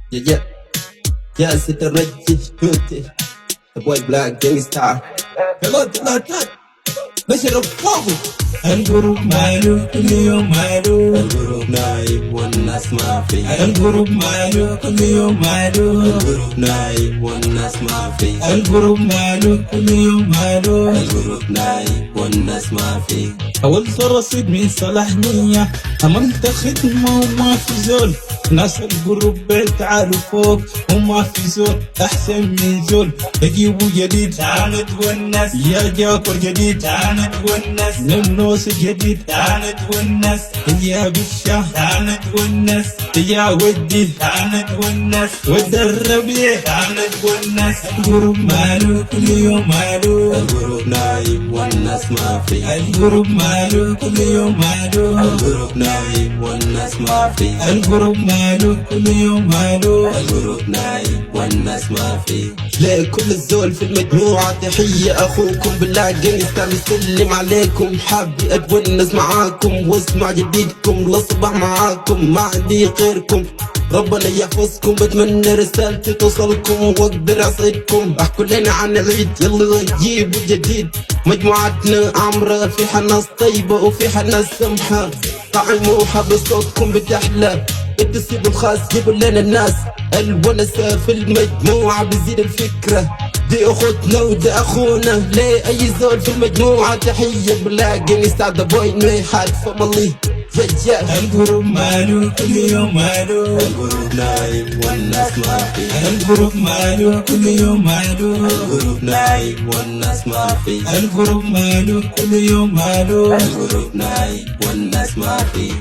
Yeah, yeah, yeah, c'est un reggae. The boy black gangsta. Hello, بشرب فوقه. القروب ماله كل يوم ماله، الغروب نايم والناس ما في. القروب ماله كل يوم ماله، الغروب نايم والناس ما في. القروب ماله كل يوم ماله، الغروب نايم والناس ما في. حاولت رصيد من صلاحية، عملت خدمة وما في زول. ناس القروب تعالوا فوق وما في زول أحسن من زول. تجيبوا جديد تعال نتونس، يا جاكر جديد تعال نتونس، نمنوس جديد تعال نتونس، يا بشا تعال نتونس، يا ودي تعال نتونس، ود الربيع تعال نتونس. القروب ماله كل يوم ماله، الغروب نايم والناس ما في. القروب ماله كل يوم ماله، الغروب نايم والناس ما في. القروب ماله كل يوم ماله، الغروب نايم والناس ما في. لكل الزول في المجموعة تحية، أخوكم بالله جنستا بيسلم عليكم. حابي أتونس معاكم واسمع جديدكم، لصبح معاكم ما عندي غيركم. ربنا يحفظكم، بتمنى رسالتي توصلكم واقدر اصيدكم. احكوا لنا عن العيد يلا جيبوا جديد. مجموعتنا عمرة فيها ناس طيبة وفيها ناس سمحة، طعموها بصوتكم بتحلى. التسيب الخاص جيبوا لنا الناس الونسة في المجموعة بزيد الفكرة. دي اخوتنا وده اخونا، ليه اي زول في المجموعة تحية. بلاقي نستعد بوي نوي حاد فمالي. القروب ماله كل يوم ماله، الغروب نايم والناس ما في. القروب ماله كل يوم ماله، الغروب نايم والناس ما في. القروب ماله كل يوم ماله، الغروب نايم والناس ما في.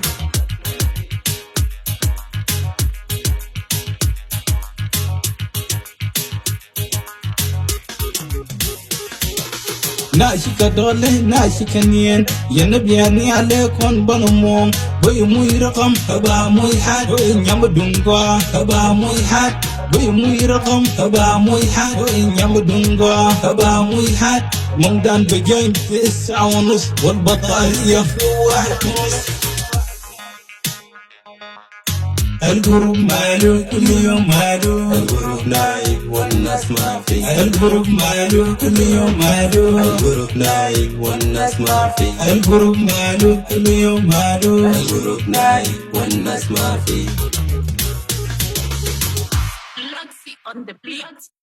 ناشك دولة ناشك نين يا نبياني عليكم بنمون. بي موي رقم هبا موي حد وإنيام دنقوا هبا موي حد، بي موي رقم هبا موي حد وإنيام دنقوا هبا موي حد. ممدان بجاي 9:30 والبطارية في 1:30. القروب ماله كل يوم ماله، الغروب نايم والناس ما في. القروب ماله كل يوم ماله، الغروب نايم والناس ما في. القروب ماله كل يوم ماله. الغروب نايم والناس ما في. Luxy on the beat.